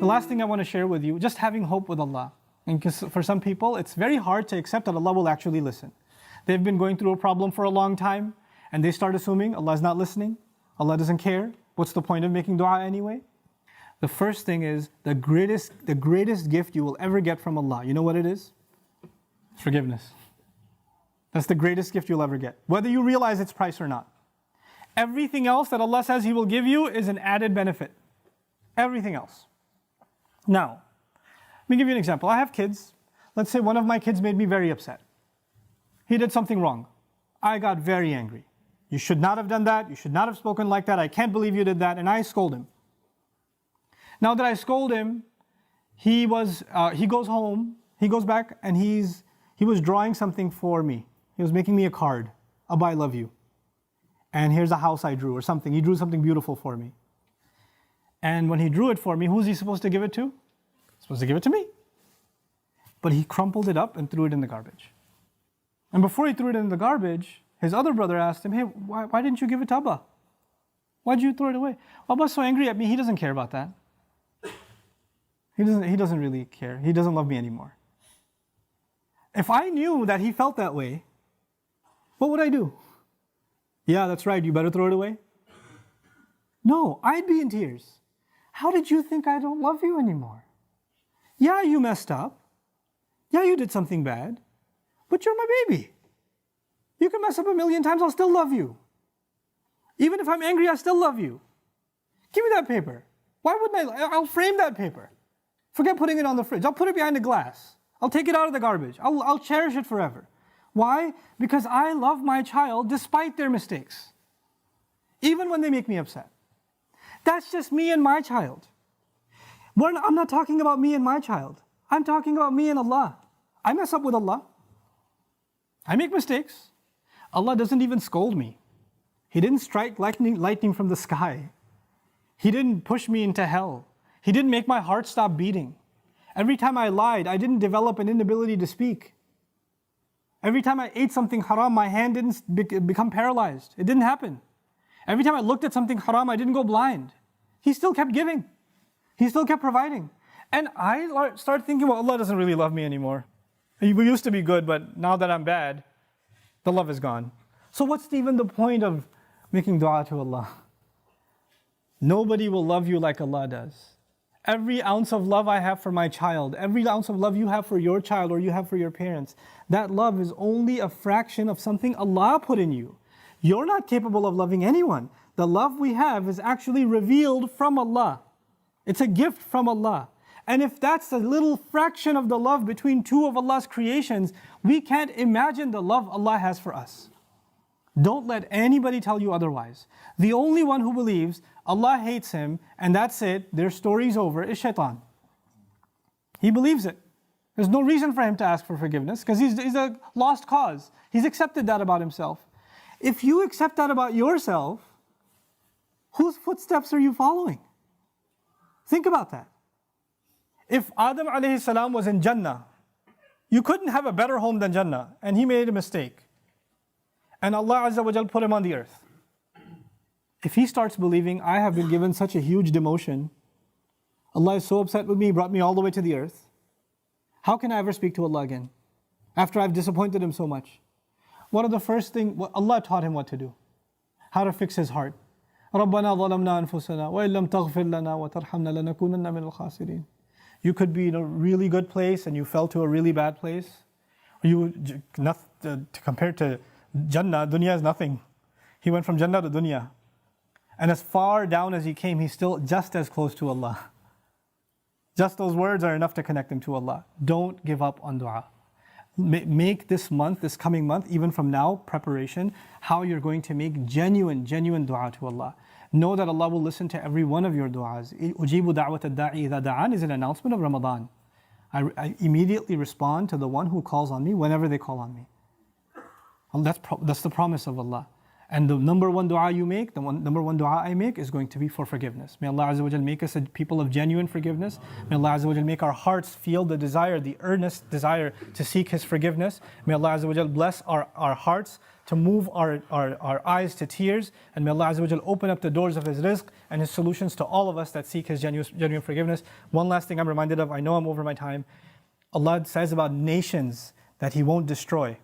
The last thing I want to share with you, just having hope with Allah. And for some people, it's very hard to accept that Allah will actually listen. They've been going through a problem for a long time, and they start assuming Allah is not listening, Allah doesn't care. What's the point of making dua anyway? The first thing is, the greatest gift you will ever get from Allah. You know what it is? Forgiveness. That's the greatest gift you'll ever get, whether you realize its price or not. Everything else that Allah says He will give you is an added benefit. Everything else. Now, let me give you an example. I have kids. Let's say one of my kids made me very upset. He did something wrong. I got very angry. You should not have done that. You should not have spoken like that. I can't believe you did that. And I scold him. Now that I scold him, he goes home, he goes back, and he was drawing something for me. He was making me a card, Abba, I love you. And here's a house I drew or something. He drew something beautiful for me. And when he drew it for me, who's he supposed to give it to? He's supposed to give it to me. But he crumpled it up and threw it in the garbage. And before he threw it in the garbage, his other brother asked him, hey, why didn't you give it to Abba? Why did you throw it away? Abba's so angry at me, he doesn't care about that. He doesn't really care. He doesn't love me anymore. If I knew that he felt that way, what would I do? Yeah, that's right, you better throw it away. No, I'd be in tears. How did you think I don't love you anymore? Yeah, you messed up. Yeah, you did something bad. But you're my baby. You can mess up 1,000,000 times, I'll still love you. Even if I'm angry, I still love you. Give me that paper. Why wouldn't I? I'll frame that paper. Forget putting it on the fridge. I'll put it behind the glass. I'll take it out of the garbage. I'll cherish it forever. Why? Because I love my child despite their mistakes. Even when they make me upset. That's just me and my child. I'm not talking about me and my child. I'm talking about me and Allah. I mess up with Allah. I make mistakes. Allah doesn't even scold me. He didn't strike lightning from the sky. He didn't push me into hell. He didn't make my heart stop beating. Every time I lied, I didn't develop an inability to speak. Every time I ate something haram, my hand didn't become paralyzed. It didn't happen. Every time I looked at something haram, I didn't go blind. He still kept giving. He still kept providing. And I started thinking, well, Allah doesn't really love me anymore. We used to be good, but now that I'm bad, the love is gone. So what's even the point of making dua to Allah? Nobody will love you like Allah does. Every ounce of love I have for my child, every ounce of love you have for your child or you have for your parents, that love is only a fraction of something Allah put in you. You're not capable of loving anyone. The love we have is actually revealed from Allah. It's a gift from Allah. And if that's a little fraction of the love between two of Allah's creations, we can't imagine the love Allah has for us. Don't let anybody tell you otherwise. The only one who believes Allah hates him and that's it, their story's over, is shaitan. He believes it. There's no reason for him to ask for forgiveness because he's a lost cause. He's accepted that about himself. If you accept that about yourself, whose footsteps are you following? Think about that. If Adam alayhi salam was in Jannah, you couldn't have a better home than Jannah, and he made a mistake. And Allah Azza wa Jal put him on the earth. If he starts believing, I have been given such a huge demotion, Allah is so upset with me, He brought me all the way to the earth, how can I ever speak to Allah again? After I've disappointed Him so much. What are the first thing, Allah taught him what to do. How to fix his heart. رَبَّنَا ظَلَمْنَا أَنفُسَنَا وَإِن لَمْ تَغْفِرْ لَنَا وَتَرْحَمْنَا لَنَكُونَنَّ مِنَ الْخَاسِرِينَ. You could be in a really good place and you fell to a really bad place. Compared to Jannah, dunya is nothing. He went from Jannah to dunya. And as far down as he came, he's still just as close to Allah. Just those words are enough to connect him to Allah. Don't give up on dua. Make this month, this coming month, even from now, preparation, how you're going to make genuine dua to Allah. Know that Allah will listen to every one of your du'as. Ujibu da'wat ad-da'i idha da'an is an announcement of Ramadan. I immediately respond to the one who calls on me whenever they call on me. That's the promise of Allah. And the number one dua you make, number one dua I make is going to be for forgiveness. May Allah Azza wa Jal make us a people of genuine forgiveness. May Allah Azza wa Jal make our hearts feel the desire, the earnest desire to seek His forgiveness. May Allah Azza wa Jal bless our hearts to move our eyes to tears. And may Allah Azza wa Jal open up the doors of His rizq and His solutions to all of us that seek His genuine forgiveness. One last thing I'm reminded of, I know I'm over my time. Allah says about nations that He won't destroy.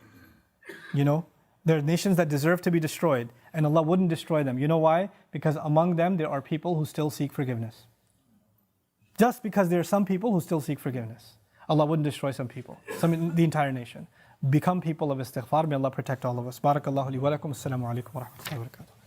You know, there are nations that deserve to be destroyed, and Allah wouldn't destroy them. You know why? Because among them there are people who still seek forgiveness. Just because there are some people who still seek forgiveness, Allah wouldn't destroy some people, the entire nation. Become people of istighfar. May Allah protect all of us. Barakallahu li wa lakum. Assalamu alaikum wa rahmatullahi wa barakatuh.